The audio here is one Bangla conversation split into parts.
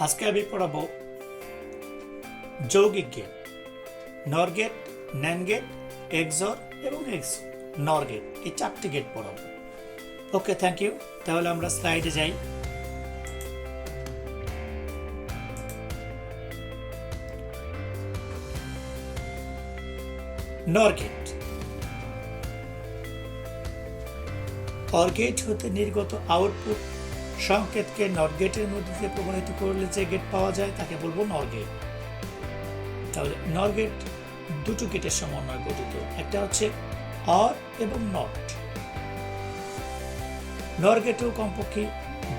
আজকে আমি পড়াবো যৌগিক গেট, নর গেট, ন্যান গেট, এক্সর এবং এক্সর, নর গেট, এই চারটি গেট পড়াবো। ওকে, থ্যাংক ইউ। তাহলে আমরা স্লাইডে যাই। নর গেট, অর গেট হতে নির্গত আউটপুট সংকেতকে নর গেটের মধ্যে দিয়ে প্রবাহিত করলে যে গেট পাওয়া যায় তাকে বলবো নর গেট। তাহলে নর গেট দুটো গেটের সমন্বয়ে গঠিত, একটা হচ্ছে অর এবং নট। নর গেটেও কমপক্ষে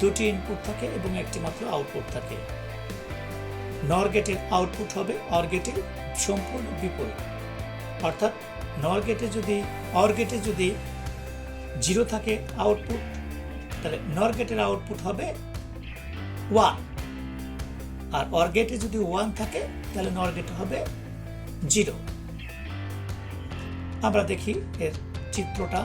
দুটি ইনপুট থাকে এবং একটি মাত্র আউটপুট থাকে। নর গেটের আউটপুট হবে অর গেটের সম্পূর্ণ বিপরীত, অর্থাৎ নর গেটে যদি অর গেটে যদি 0 থাকে আউটপুট, তাহলে নর গেটের আউটপুট হবে 1, আর অর গেটে যদি 1 থাকে তাহলে নর গেটে হবে 0। আমরা দেখি এর চিত্রটা।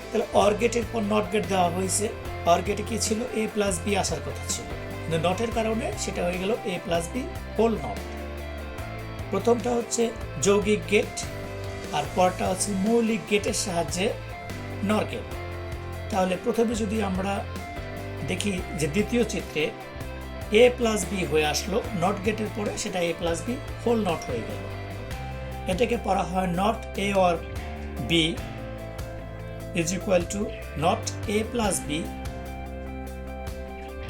তাহলে অর গেটের পর নট গেট দেওয়া হয়েছে। অর গেটে কি ছিল? a প্লাস বি আসার কথা ছিল, কিন্তু নটের কারণে সেটা হয়ে গেল a plus B whole not. প্রথমটা হচ্ছে যৌগিক গেট, আর পরটা হচ্ছে মৌলিক গেটের সাহায্যে নর গেট। তাহলে প্রথমে যদি আমরা দেখি যে দ্বিতীয় চিত্রে a প্লাস বি হয়ে আসলো নট গেটের পরে, সেটা a plus B whole not হয়ে গেল। এটাকে পড়া হয় not a or B is equal to not a plus B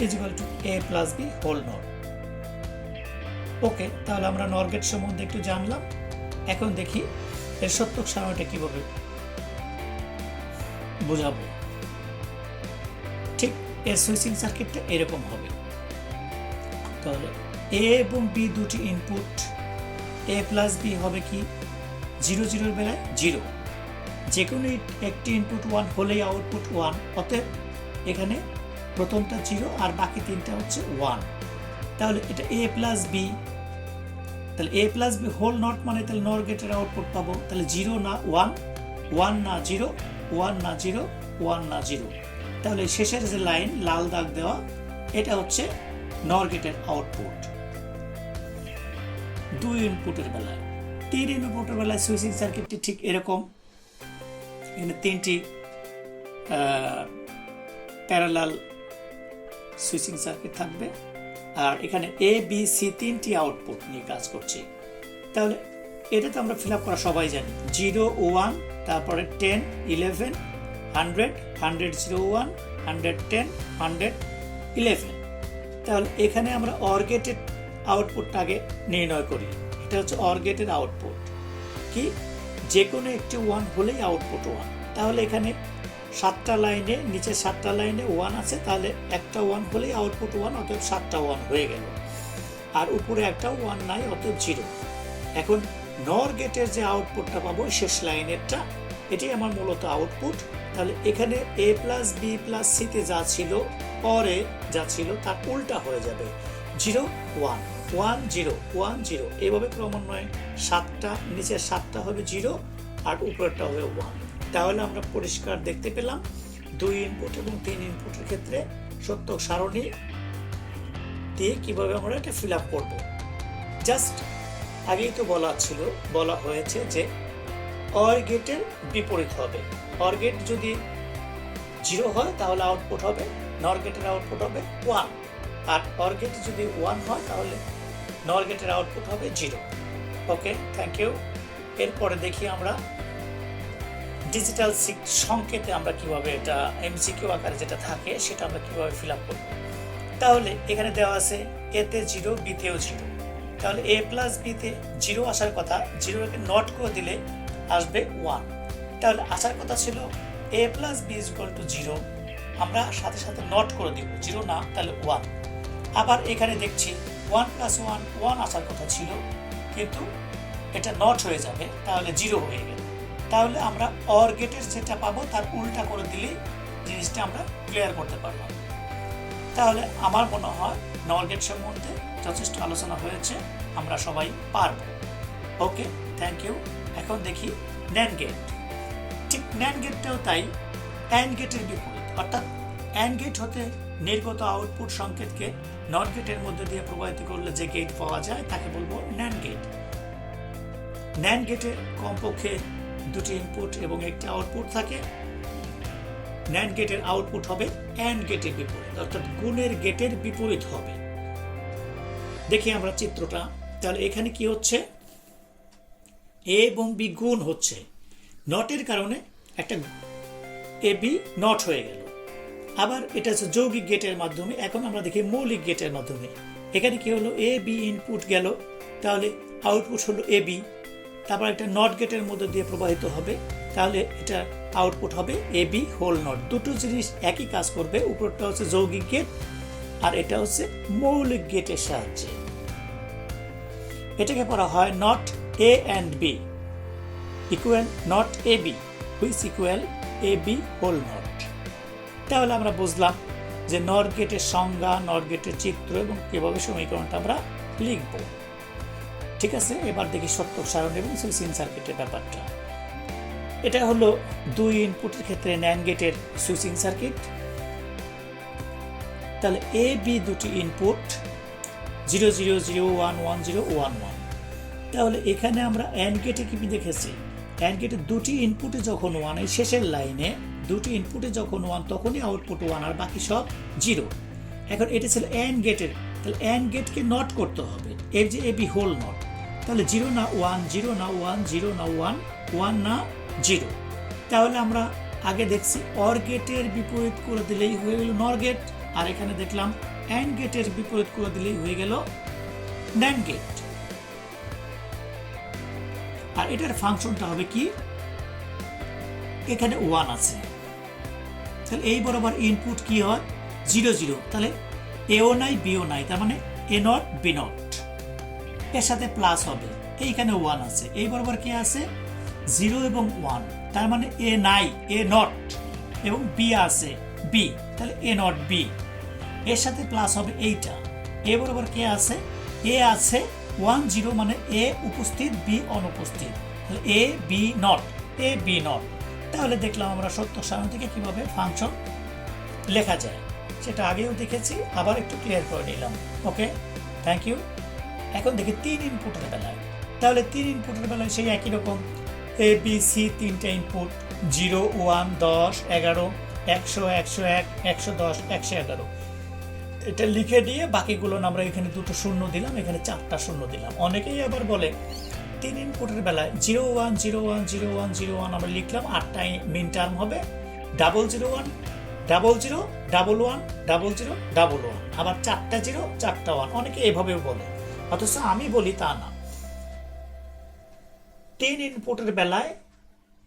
is equal to a plus B whole not. Okay, তাহলে আমরা নর গেট সম্বন্ধে একটু জানলাম। এখন দেখি এর সত্যক সারণীটা কিভাবে বোঝাবো। ঠিক এর সুইচিং সার্কিটটা এরকম হবে। তাহলে a এবং b দুটি ইনপুট, a প্লাস বি হবে কি 0 0 এর বেলায় 0, যে কোনো একটি ইনপুট 1 হলেই আউটপুট 1, অতএব এখানে প্রথমটা 0 আর বাকি তিনটা হচ্ছে 1। তাহলে এটা a প্লাস বি, তাহলে a plus B whole not মানে তাহলে নর গেটের আউটপুট পাবো। তাহলে 0 না 1, 1 না 0, 1 না 0, 1 না 0। তাহলে শেষের যে লাইন লাল দাগ দেওয়া, এটা হচ্ছে নর গেটের আউটপুট। 2 ইনপুটের বেলায়, 3 ইনপুটের বেলায় সুইচিং সার্কিটটি ঠিক এরকম। এখানে 3টি প্যারালাল সুইচিং সার্কিট থাকবে, আর এখানে এ বি সি 3টি আউটপুট নিয়ে কাজ করছি। তাহলে এটা তো আমরা ফিল আপ করা সবাই জানি, 0 1, তারপরে 10 11 100 100 01 110 100 11। তাহলে এখানে আমরা অর গেটের আউটপুটটা আগে নির্ণয় করি। এটা হচ্ছে অর গেটের আউটপুট কি, যে কোনো একটি 1 হলেই আউটপুট 1। তাহলে এখানে 7টা লাইনে, নিচে 7টা লাইনে 1 আছে, তাহলে একটা 1 হলেই আউটপুট 1, অতএব 7টা 1 হয়ে গেল। আর উপরে একটা 1 নাই, অতএব 0। এখন নর গেটের যে আউটপুটটা পাবো শেষ লাইনেরটা, এটি আমার মূলত আউটপুট। তাহলে এখানে a প্লাস বি প্লাস সিতে যা ছিল, পরে যা ছিল তার উল্টা হয়ে যাবে, 0 1 1 0 1 0, এভাবে ক্রমান্বয়ে 7টা, নিচের 7টা হবে 0 আর উপরেরটা হবে 1। তাহলে আমরা পরিষ্কার দেখতে পেলাম 2 ইনপুট এবং 3 ইনপুটের ক্ষেত্রে সত্য সারণী দিয়ে কিভাবে আমরা এটা ফিল আপ করবো। জাস্ট আগেই তো বলা হয়েছে যে অর গেটের বিপরীত হবে। অর গেট যদি 0 হয় তাহলে আউটপুট হবে, নর গেটের আউটপুট হবে 1, আর অর গেট যদি 1 হয় তাহলে নর গেটের আউটপুট হবে 0। ওকে, থ্যাংক ইউ। এরপরে দেখি আমরা ডিজিটাল সংকেতে আমরা কিভাবে এটা এমসিকিউ আকারে যেটা থাকে সেটা আমরা কিভাবে ফিল আপ করব। তাহলে এখানে দেওয়া আছে এতে 0, বিতেও 0। তাহলে a প্লাস বিতে 0 আসার কথা, 0কে নট করে দিলে আসবে 1। তাহলে আসার কথা ছিল a plus B is equal to 0, আমরা সাথে সাথে নট করে দিব, 0 না তাহলে 1। আবার এখানে দেখছি 1 প্লাস 1 1 আসার কথা ছিল, কিন্তু এটা নট হয়ে যাবে, তাহলে 0 হয়ে গেল। তাহলে আমরা অর গেটের যেটা পাবো তার উল্টা করে দিলেই জিনিসটা আমরা ক্লিয়ার করতে পারলাম। তাহলে আমার মনে হয় নর গেট সম্বন্ধে যথেষ্ট আলোচনা হয়েছে, আমরা সবাই পারব। ওকে, থ্যাংক ইউ। এখন দেখি ন্যান গেট। ঠিক ন্যান গেটটাও তাই, অ্যান্ড গেটের বিপরীত, অর্থাৎ অ্যান্ড গেট হতে নির্গত আউটপুট সংকেতকে নট গেটের মধ্যে দিয়ে প্রবাহিত করলে যে গেট পাওয়া যায় তাকে বলবো ন্যান্ড গেট। ন্যান্ড গেটে কমপক্ষে দুটি ইনপুট এবং একটি আউটপুট থাকে। ন্যান্ড গেটের আউটপুট হবে অ্যান্ড গেটের বিপরীত, অর্থাৎ গুণের গেটের বিপরীত হবে। দেখি আমরা চিত্রটা। তাহলে এখানে কি হচ্ছে, এ এবং বি গুণ হচ্ছে, নটের কারণে একটা এ বি নট হয়ে গেল। আবার এটা হচ্ছে যৌগিক গেটের মাধ্যমে। এখন আমরা দেখি মৌলিক গেটের মাধ্যমে। এখানে কি হলো, এ বি ইনপুট গেল, তাহলে আউটপুট হলো এ বি। তারপর একটা নট গেটের মধ্যে দিয়ে প্রবাহিত হবে, তাহলে এটা আউটপুট হবে এ বি হোল নট। দুটো জিনিস একই কাজ করবে, উপরটা হচ্ছে যৌগিক গেট আর এটা হচ্ছে মৌলিক গেটের সাহায্যে। এটাকে বলা হয় not A and B equal not A B which equal A B whole not. তাহলে আমরা বুঝলাম যে নট গেটের সংজ্ঞা, নট গেটের চিত্র এবং কিভাবে সমীকরণটা আমরা লিখব। ঠিক আছে, এবার দেখি সত্যক সারণ এবং সুইচিং সার্কিটের ব্যাপারটা। এটা হলো দুই ইনপুটের ক্ষেত্রে ন্যান্ড গেটের সুইচিং সার্কিট। তাহলে এ বি দুটি ইনপুট 0 0 0 1 1 0 1 1। তাহলে এখানে আমরা অ্যান্ড গেটে কি দেখেছি, অ্যান্ড গেটে দুটি ইনপুটে যখন 1, এই শেষের লাইনে দুটি ইনপুটে যখন 1 তখনই আউটপুট 1 আর বাকি সব 0। এখন এটা ছিল অ্যান্ড গেটের, তাহলে অ্যান্ড গেটকে নট করতে হবে, এর যে এ বি হোল নট। তাহলে 0 না 1, 0 না 1, 0 না 1, 1 না 0। তাহলে আমরা আগে দেখছি অর গেটের বিপরীত করে দিলেই হয়ে গেল নর গেট, আর এখানে দেখলাম অ্যান্ড গেটের বিপরীত করে দিলেই হয়ে গেল ন্যান্ড গেট। আর এটার ফাংশনটা হবে কি, এখানে 1 আছে, তাহলে এই বরাবর ইনপুট কি হয় 0 0, তাহলে এও নাই বিও নাই, তার মানে এ নট বি নট, এর সাথে প্লাস হবে, এইখানে 1 আছে, এই বরাবর কি আছে 0 এবং 1, তার মানে এ নাই এ নট, এবং বি আছে বি, তাহলে এ নট বি, এর সাথে প্লাস হবে এইটা, এ বরাবর কি আছে এ আছে 1 0, মানে এ উপস্থিত বি অনুপস্থিত, তাহলে A B not, A B not. তাহলে দেখলাম আমরা সত্য সারণ থেকে কিভাবে ফাংশন লেখা যায়, সেটা আগেও দেখেছি, আবার একটু ক্লিয়ার করে নিলাম। ওকে, থ্যাংক ইউ। এখন দেখি 3 ইনপুটের বেলায়। তাহলে 3 ইনপুটের বেলায় সেই একই রকম, এ বি সি তিনটা ইনপুট 0 1 10 11 100 101 110 111। এটা লিখে দিয়ে বাকিগুলো আমরা এখানে দুটো শূন্য দিলাম, এখানে 4টা শূন্য দিলাম। অনেকেই আবার বলে 3 ইনপুটের বেলায় 0 1 0 1 0 1 0 1 আমরা লিখলাম, 8টা মিন টার্ম হবে, 0 0 1 0 0 1 1 0 0 1 1, আবার 4টা 0 4টা 1, অনেকে এভাবেও বলে, অথচ আমি বলি তা না। 3 ইনপুটের বেলায়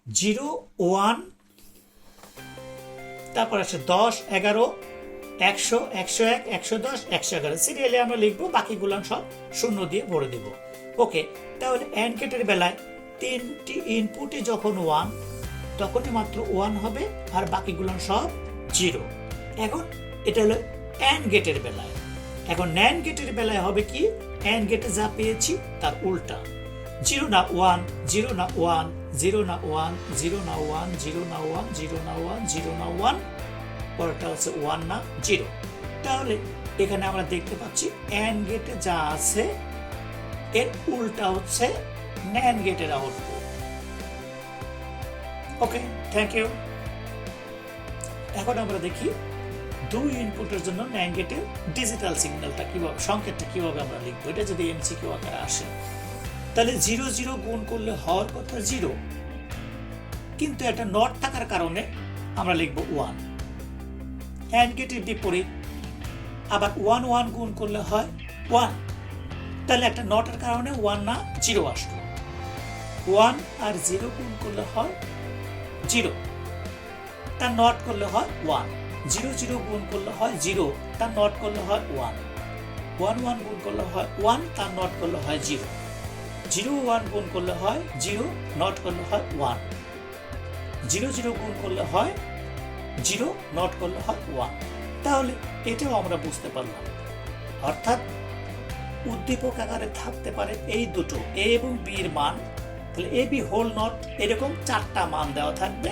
0 1, তারপর আসে 10 11 100 101 110 111, সিরিয়ালে আমরা লিখবো, বাকিগুলো সব শূন্য দিয়ে ভরে দেব। ওকে, তাহলে অ্যান্ড গেটের বেলায় 3টি ইনপুটে যখন 1 তখনই মাত্র 1 হবে, আর বাকিগুলো সব 0। এখন এটা হলো অ্যান্ড গেটের বেলায়। এখন ন্যান্ড গেটের বেলায় হবে কি, অ্যান্ড গেটে যা পেয়েছি তার উল্টা, 0 না 1 0 না 1 0 না 1 0 না 1 0 না 1 0 না 1 0 না 1, পরেরটা হচ্ছে 1 না 0। তাহলে এখানে আমরা দেখতে পাচ্ছি অ্যান্ড গেটে যা আছে এর উল্টা হচ্ছে ন্যান্ড গেটের আউটপুট। Okay, thank you. এখন আমরা দেখি 2 ইনপুটের জন্য ন্যান্ড গেটের ডিজিটাল সিগন্যালটা কিভাবে, সংকেতটা কিভাবে আমরা লিখবো, এটা যদি এমসিকিউ আকারে আসে। তাহলে 0 0 গুণ করলে হওয়ার কথা 0, কিন্তু একটা নট থাকার কারণে আমরা লিখবো 1। অ্যান্ড গেটের বিপরীত, আবার 1 1 গুণ করলে হয় 1, তাহলে একটা নটের কারণে 1 না 0 আসলো। 1 আর 0 গুণ করলে হয় 0, তার নট করলে হয় 1। 0 0 গুণ করলে হয় 0, তার নট করলে হয় 1। 1 1 গুণ করলে হয় 1, তার নট করলে হয় 0। 0 1 গুণ করলে হয় 0, নট করলে হয় 1। 0 0 গুণ করলে হয় 0, নট করলে হয় 1। তাহলে এটাও আমরা বুঝতে পারলাম, অর্থাৎ উদ্দীপক আকারে থাকতে পারে এই দুটো এ এবং বি এর মান। তাহলে এ বি হোল নট, এরকম 4টা মান দেওয়া থাকবে,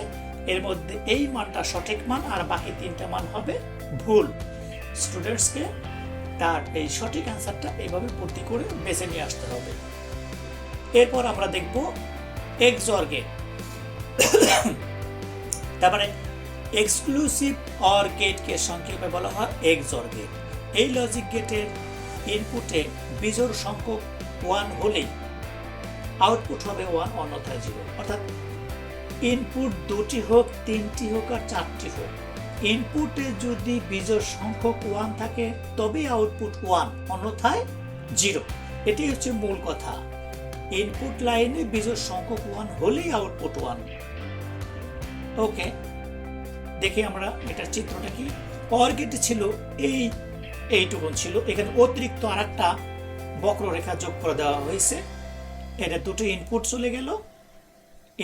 এর মধ্যে এই মানটা সঠিক মান আর বাকি 3টা মান হবে ভুল। স্টুডেন্টসকে তার এই সঠিক অ্যান্সারটা এইভাবে ভর্তি করে বেছে নিয়ে আসতে হবে। এরপর আমরা দেখব এক্সঅর গেট। তারপরে এক্সক্লুসিভ অর গেটকে সংক্ষেপে বলা হয় এক্সঅর গেট। এই লজিক গেটের ইনপুটে বিজোড় সংখ্যক 1 হলেই আউটপুট হবে 1, অন্যথায় 0। অর্থাৎ ইনপুট 2টি হোক, 3টি হোক আর 4টি হোক, ইনপুটে যদি বিজোড় সংখ্যক 1 থাকে তবেই আউটপুট 1, অন্যথায় 0। এটি হচ্ছে মূল কথা। ইনপুট লাইনে বিজোড় সংখ্যক 1 হলেই আউটপুট 1। ওকে, দেখি আমরা এটার চিত্রটা কি। অর গেটে ছিল এইটুকুন ছিল, এখানে অতিরিক্ত আরেকটা বক্ররেখা যোগ করে দেওয়া হয়েছে। এটা দুটো ইনপুট চলে গেল,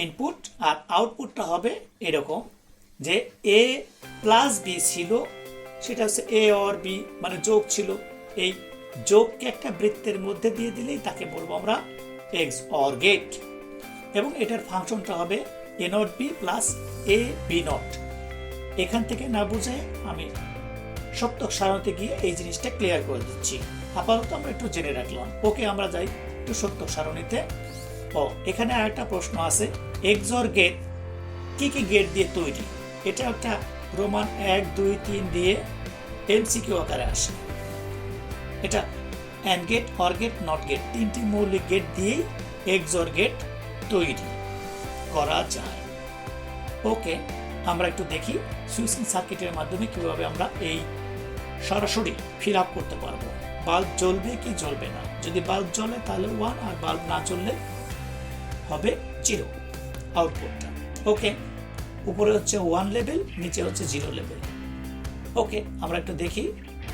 ইনপুট আর আউটপুটটা হবে এরকম যে এ প্লাস বি ছিল, সেটা হচ্ছে এ অর বি, মানে যোগ ছিল। এই যোগকে একটা বৃত্তের মধ্যে দিয়ে দিলেই তাকে বলবো আমরা এক্স অর গেট। এবং এটার ফাংশনটা হবে A not B plus A B not. এখান থেকে না বুঝে আমি সপ্তক সারণীতে গিয়ে এই জিনিসটা ক্লিয়ার করে দিচ্ছি। আপাতত আমরা একটু জেনে রাখলাম। ওকে, আমরা যাই একটু সপ্তক সারণীতে। এখানে আরেকটা প্রশ্ন আছে, এক্সঅর গেট কি কি গেট দিয়ে তৈরি? এটা একটা রোমান 1, 2, 3 দিয়ে এমসিকিউ আকারে আসে। এটা AND gate, OR gate, NOT gate, 3টি মৌলিক গেট দিয়েই এক্সঅর গেট তৈরি করা যায়। ওকে, আমরা একটু দেখি সুইচিং সার্কিটের মাধ্যমে কিভাবে আমরা এই সরাসরি ফিল আপ করতে পারবো। বাল্ব জ্বলবে কি জ্বলবে না? যদি বাল্ব জ্বলে তাহলে 1, আর বাল্ব না জ্বললে হবে 0 আউটপুটটা। ওকে, উপরে হচ্ছে 1 লেভেল, নিচে হচ্ছে 0 লেভেল। ওকে, আমরা একটু দেখি।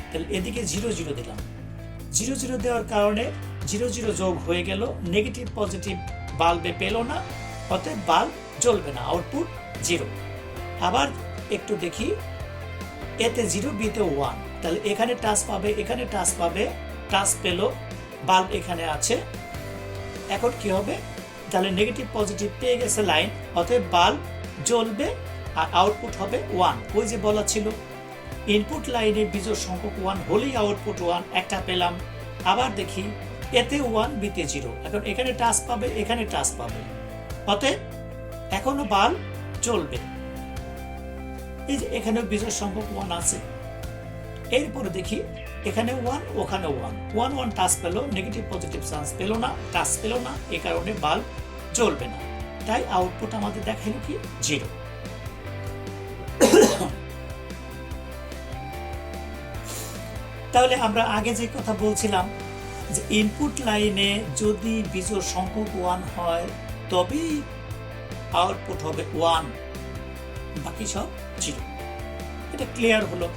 তাহলে এদিকে 0 0 দিলাম। 0 0 দেওয়ার কারণে 0 0 যোগ হয়ে গেল, নেগেটিভ পজিটিভ বাল্বে পেল না, অতএব বাল্ব জ্বলবে না, আউটপুট 0। আবার একটু দেখি, এতে 0, বিতে 1, তাহলে এখানে টাচ পাবে, এখানে টাচ পাবে, টাচ পেল, বাল্ব এখানে আছে। এখন কি হবে? তাহলে নেগেটিভ পজিটিভ পেয়ে গেছে লাইন, অতএব বাল্ব জ্বলবে আর আউটপুট হবে 1। ওই যে বলা ছিল ইনপুট লাইনে বিজোড় সংখ্যক 1 হলেই আউটপুট 1, একটা পেলাম। আবার দেখি, এতে 1, বিতে 0, এখন এখানে টাচ পাবে, এখানে টাচ পাবে, অতএব এখনো বাল্ব জ্বলবে। এই যে এখানেও বিজোড় সংখ্যক 1 আছে। এরপরে দেখি, এখানে 1, ওখানে 1, 1 1 টাচ পেল, নেগেটিভ পজিটিভ চান্স পেল না, টাচ পেল না, এই কারণে বাল্ব জ্বলবে না। তাই আউটপুট আমাদের দেখাইল কি 0। তাহলে আমরা আগে যে কথা বলছিলাম যে ইনপুট লাইনে যদি বিজোড় সংখ্যক 1 হয় তবেই আউটপুট হবে 1, বাকি সব 0। এটা ক্লিয়ার হলো,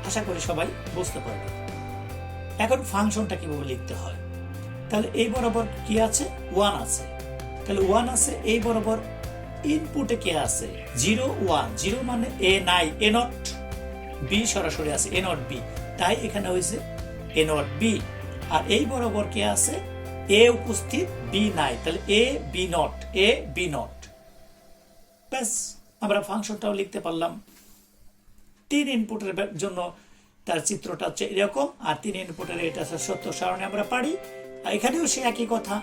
আশা করি সবাই বুঝতে পারবে। এখন ফাংশনটা কিভাবে লিখতে হয়? তাহলে এই বরাবর কি আছে? 1 আছে। তাহলে 1 আছে, এই বরাবর ইনপুটে কি আছে? 0 1, 0 মানে এ নাই, এ নট, বি সরাসরি আছে, এ নট বি, তাই এখানে হয়েছে এ নট বি। আর এই বরাবর কি আছে? এ উপস্থিত, বি নাই, তাহলে A B not, A B not. ব্যাস, আমরা ফাংশনটাও লিখতে পারলাম। 3 ইনপুটের জন্য তার চিত্রটা হচ্ছে এরকম, আর 3 ইনপুটের এটা সত্য সারণী আমরা পারি। আর এখানেও সে একই কথা,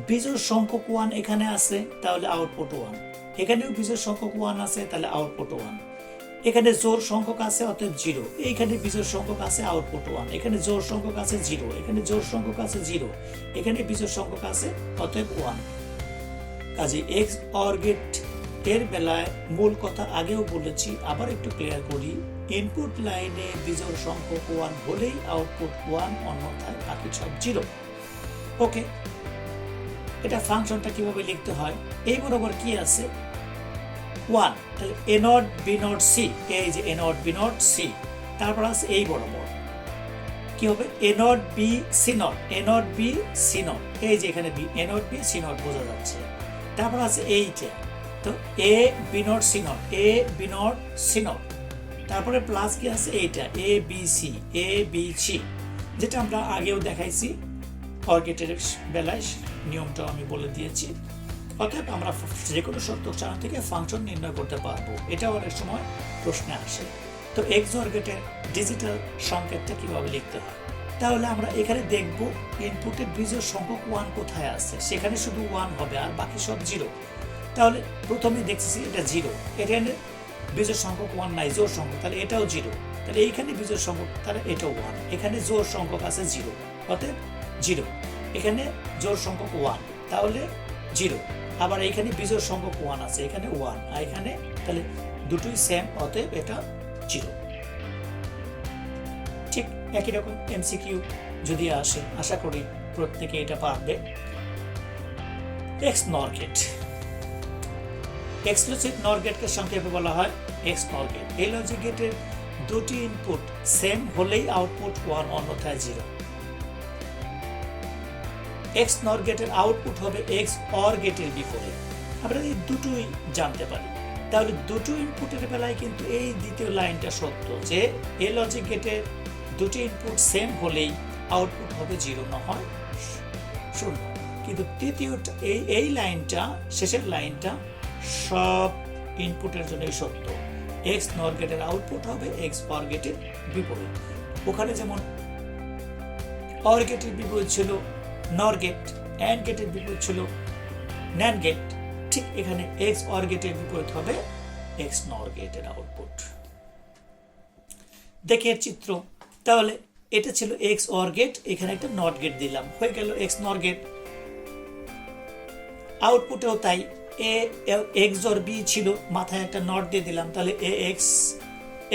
বিজোড় সংখ্যক 1 এখানে আছে, তাহলে আউটপুট 1। এখানেও বিজোড় সংখ্যক 1 আছে, তাহলে আউটপুট 1। এখানে জোড় সংখ্যক আছে, অতএব 0। এইখানে বিজোড় সংখ্যক আছে, আউটপুট 1। এখানে জোড় সংখ্যক আছে 0, এখানে জোড় সংখ্যক আছে 0, এখানে বিজোড় সংখ্যক আছে, অতএব 1। কাজে এক্স অর গেট এর বেলায় মূল কথা আগেও বলেছি, আবার একটু ক্লিয়ার করি। ইনপুট লাইনে বিজোড় সংখ্যক 1 হলেই আউটপুট 1, অন্যথায় বাকি সব 0। ওকে, এটা ফাংশনটা কিভাবে লিখতে হয়? এই বরাবর কি আছে? 1, তাহলে A not B not C, এই যে A not B not C, তারপর আছে এই বরাবর কি হবে? A not B C not, A not B C not, এই যে এখানে B, A not B C not বোঝা যাচ্ছে। তারপর আছে এইটা, তো A B not C not, A B not C not, তারপরে প্লাস কি আছে? এইটা A B C, A B C, যেটা আমরা আগেও দেখাইছি অর গেটের বেলায়, নিয়মটা আমি বলে দিয়েছি। অতএব আমরা যে কোনো সত্যক সারণী থেকে ফাংশন নির্ণয় করতে পারবো, এটা অনেক সময় প্রশ্নে আসে। তো এক্সঅর গেটের ডিজিটাল সংকেতটা কিভাবে লিখতে হয়। তাহলে আমরা এখানে দেখব ইনপুটের বিজোড় সংখ্যক 1 কোথায় আছে, সেখানে শুধু 1 হবে আর বাকি সব 0। তাহলে প্রথমে দেখছি এটা 0, এখানে বিজোড় সংখ্যক 1 নাই, জোড় সংখ্যক, তাহলে এটাও 0। তাহলে এইখানে বিজোড় সংখ্যক, তাহলে এটাও 1। এখানে জোড় সংখ্যক আছে 0, অতএব 0। এখানে জোড় সংখ্যক 1, তাহলে 0। আবার এখানে বিজোড় সংখ্যক 1 আছে, এখানে 1, আর এখানে, তাহলে দুটোই সেম, অতএব এটা 0। ঠিক একই রকম এমসিকিউ যদি আসে, আশা করি প্রত্যেকে এটা পারবে। এক্স নর গেট, এক্সক্লুসিভ নর গেটকে সংক্ষেপে বলা হয় এক্স নর গেট। এই লজিক গেটের দুটি ইনপুট সেম হলেই আউটপুট 1, অন্যথায় 0। এক্স নর গেটের আউটপুট হবে এক্স অর গেটের বিপরীত। আমরা এই দুটোই জানতে পারি। তাহলে দুটো ইনপুটের বেলায় কিন্তু এই দ্বিতীয় লাইনটা সত্য, যে এই লজিক গেটের দুটি ইনপুট সেম হলেই আউটপুট হবে 0, না হয় 0। কিন্তু তৃতীয়টা, এই লাইনটা, শেষের লাইনটা সব ইনপুটের জন্যই সত্য। এক্স নর গেটের আউটপুট হবে এক্স অর গেটের বিপরীত। ওখানে যেমন অর গেটের বিপরীত ছিল নর গেট, অ্যান্ড গেটের বিপরীত ছিল ন্যান্ড গেট, ঠিক এখানে এক্স অর গেটের বিপরীত হবে এক্স নর গেটের আউটপুট। দেখে চিত্র, তাহলে এটা ছিল এক্স অর গেট, এখানে একটা নট গেট দিলাম, হয়ে গেল এক্স নর গেট। আউটপুটেও তাই, এ এক্স অর বি ছিল, মাথায় একটা নট দিয়ে দিলাম, তাহলে এ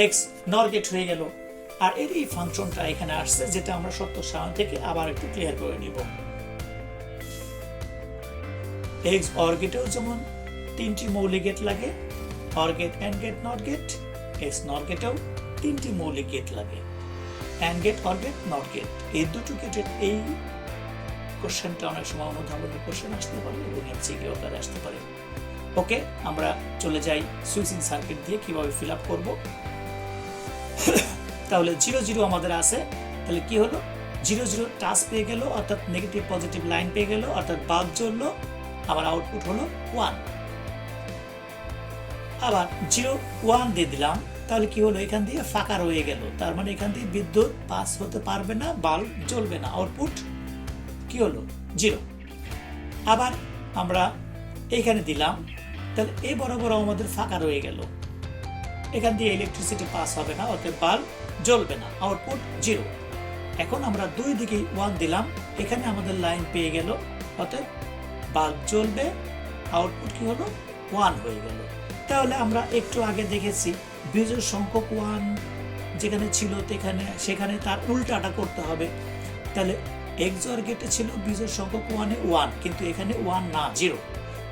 এক্স নর গেট হয়ে গেল। আর এর এই ফাংশনটা এখানে আসছে, যেটা আমরা সত্য সারণ থেকে আবার একটু ক্লিয়ার করে নিব। এক্স অর গেটেও যেমন 3টি মৌলিক গেট লাগে, OR gate, AND gate, NOT gate. XNOR গেটেও 3টি মৌলিক গেট লাগে, AND gate, OR gate, NOT gate. এই দুটো গেটের এই কোশ্চেনটা অনেক সময় অনুধাবনের কোশ্চেন আসতে পারে এবং এমসিকিউ আকারে আসতে পারে। ওকে, আমরা চলে যাই সুইচিং সার্কিট দিয়ে কিভাবে ফিল আপ করবো। তাহলে 0 0 আমাদের আছে, তাহলে কি হলো, 0 0 টাচ পেয়ে গেল, অর্থাৎ নেগেটিভ পজিটিভ লাইন পেয়ে গেল, অর্থাৎ বাল্ব জ্বললো, আবার আউটপুট হলো 1। আবার 0 1 দিয়ে দিলাম, তাহলে কি হলো, এখান দিয়ে ফাঁকা রয়ে গেল, তার মানে এখান দিয়ে বিদ্যুৎ পাস হতে পারবে না, বাল্ব জ্বলবে না, আউটপুট কি হলো 0। আবার আমরা এইখানে দিলাম, তাহলে এই বরাবর আমাদের ফাঁকা রয়ে গেল, এখান দিয়ে ইলেকট্রিসিটি পাস হবে না, অর্থাৎ বাল্ব জ্বলবে না, আউটপুট 0। এখন আমরা দুই দিকে 1 দিলাম, এখানে আমাদের লাইন পেয়ে গেল, অর্থাৎ বাল্ব জ্বলবে, আউটপুট কি হলো 1 হয়ে গেল। তাহলে আমরা একটু আগে দেখেছি বিজোড় সংখ্যক 1 যেখানে ছিল সেখানে তার উল্টাটা করতে হবে। তাহলে এক্স অর গেটে ছিল বিজোড় সংখ্যক 1, কিন্তু এখানে 1 না, 0।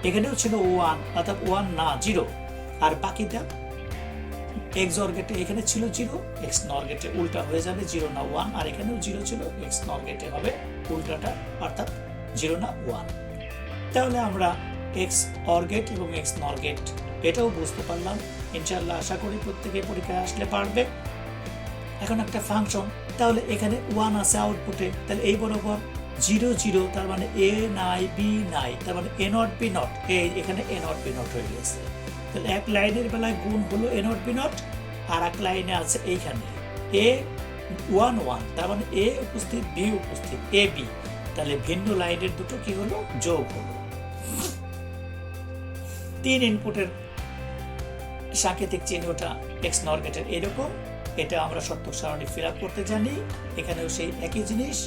এখানেও ছিল 1, অর্থাৎ 1 না, 0। আর বাকিটা এক্স অর গেটে এখানে ছিল 0, এক্স নর গেটে উল্টা হয়ে যাবে, 0 না 1। আর এখানেও 0 ছিল, এক্স নর গেটে হবে উল্টাটা, অর্থাৎ 0 না 1। তাহলে আমরা এক্স অর গেট এবং এক্স নর গেট এটাও বুঝতে পারলাম। ইনশাআল্লাহ আশা করি প্রত্যেকে পরীক্ষায় আসলে পারবে। এখন একটা ফাংশন, তাহলে এখানে 1 আছে আউটপুটে, তাহলে এই বরাবর 0 0, তার মানে এ নাই, বি নাই, তার মানে এ নট বি নট, এখানে এ নট বি নট হয়ে গেছে। তাহলে এক লাইনের বেলায় গুণ হলো এ নট বি নট, আর এক লাইনে আছে এইখানে এ 1 1, তার মানে এ উপস্থিত, বি উপস্থিত, এ বি। তাহলে ভিন্ন লাইনের দুটো কি হলো, যোগ হলো। 3 ইনপুটের সাংকেতিক চিহ্নটা এক্স নর গেটের এরকম, এটা আমরা সত্য সারণী ফিল আপ করতে জানি। এখানেও সেই একই জিনিস,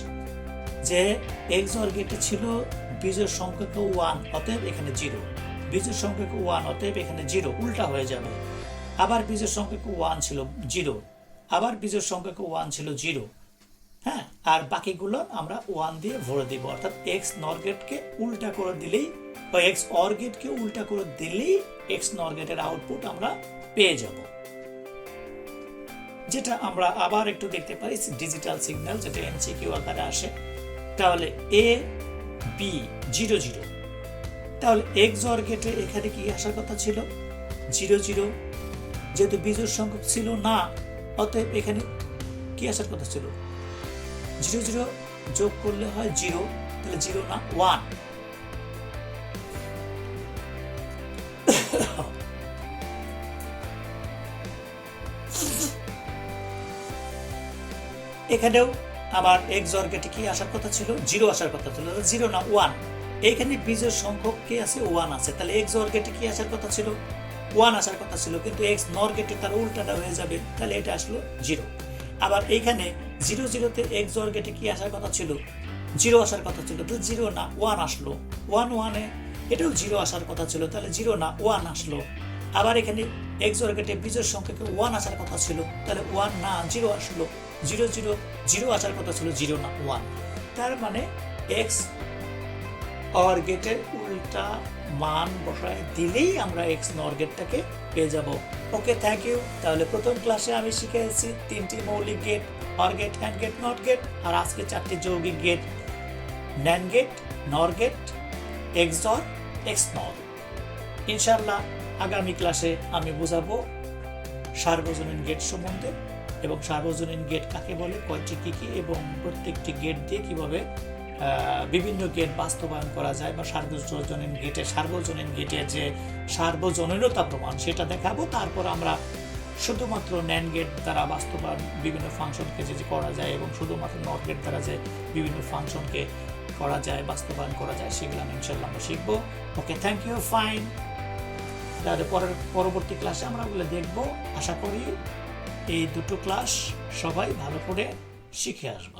যে এক্স অর গেটে ছিল বিজোড় সংখ্যক 1, অতএব এখানে 0। বিজোড় সংখ্যক 1, অতএব এখানে 0, উল্টা হয়ে যাবে। আবার বিজোড় সংখ্যক 1 ছিল 0, আবার বিজোড় সংখ্যক 1 ছিল 0। হ্যাঁ, আর বাকিগুলো আমরা 1 দিয়ে ভরে দিব, অর্থাৎ এক্স নর গেটকে উল্টা করে দিলেই, বা এক্স অর গেটকে উল্টা করে দিলেই এক্স নর গেটের আউটপুট আমরা পেয়ে যাব। যেটা আমরা আবার একটু দেখতে পারি ডিজিটাল সিগন্যাল, যেটা এমসিকিউ আকারে আসে। তাহলে এ বি 0 0, তাহলে এক্স অর গেটে এখানে কি আসার কথা ছিল 0 0, যেহেতু বিজোড় সংখ্যক ছিল না, অতএব এখানে কি আসার কথা ছিল 0 0, যোগ করলে হয় 0, তাহলে 0 না 1। এখানেও আমার XOR গেটে কি আসার কথা ছিল, 0 আসার কথা ছিল, 0 না 1। এইখানে বীজের সংখ্যক কি আছে, 1 আছে, তাহলে XOR গেটে কি আসার কথা ছিল, 1 আসার কথা ছিল, কিন্তু XNOR গেটে তার উল্টাটা হয়ে যাবে, তাহলে এটা আসলো 0। আবার এইখানে 0 0 তে XOR গেটে কি আসার কথা ছিল, 0 আসার কথা ছিল, তো 0 না 1 আসলো, 1 1 এ এটাও 0 আসার কথা ছিল, তাহলে 0 না 1 আসলো। আবার এখানে XOR গেটে বীজের সংখ্যাকে 1 আসার কথা ছিল, তাহলে 1 না 0 আসলো, 0 0 0 আসার কথা ছিল, 0 না 1। তার মানে XOR গেটের উল্টা মান বসায় দিলেই আমরা XNOR গেটটাকে পেয়ে যাব। Okay, thank you. তাহলে প্রথম ক্লাসে আমি শিখেছি 3টি মৌলিক gate, OR gate, AND gate, NOT gate, আর আজকে 4টি যৌগিক gate, NAND gate, NOR gate, XOR, XNOR। ইনশাআল্লাহ আগামী ক্লাসে আমি বোঝাবো সার্বজনীন গেট সম্বন্ধে, এবং সার্বজনীন গেট কাকে বলে, কয়টি কি কি, এবং প্রত্যেকটি গেট দিয়ে কিভাবে বিভিন্ন গেট বাস্তবায়ন করা যায়, বা সার্বজনীন গেটের যে সার্বজনীনতা প্রমাণ সেটা দেখাবো। তারপর আমরা শুধুমাত্র NAND গেট দ্বারা বাস্তবায়ন বিভিন্ন ফাংশনকে যে করা যায়, এবং শুধুমাত্র NOT গেট দ্বারা যে বিভিন্ন ফাংশনকে করা যায়, বাস্তবায়ন করা যায়, সেগুলো ইনশাআল্লাহ আমরা শিখবো। ওকে, থ্যাংক ইউ, ফাইন। তাহলে পরবর্তী ক্লাসে আমরা ওগুলো দেখবো। আশা করি এই দুটো ক্লাস সবাই ভালো করে শিখে আসবো।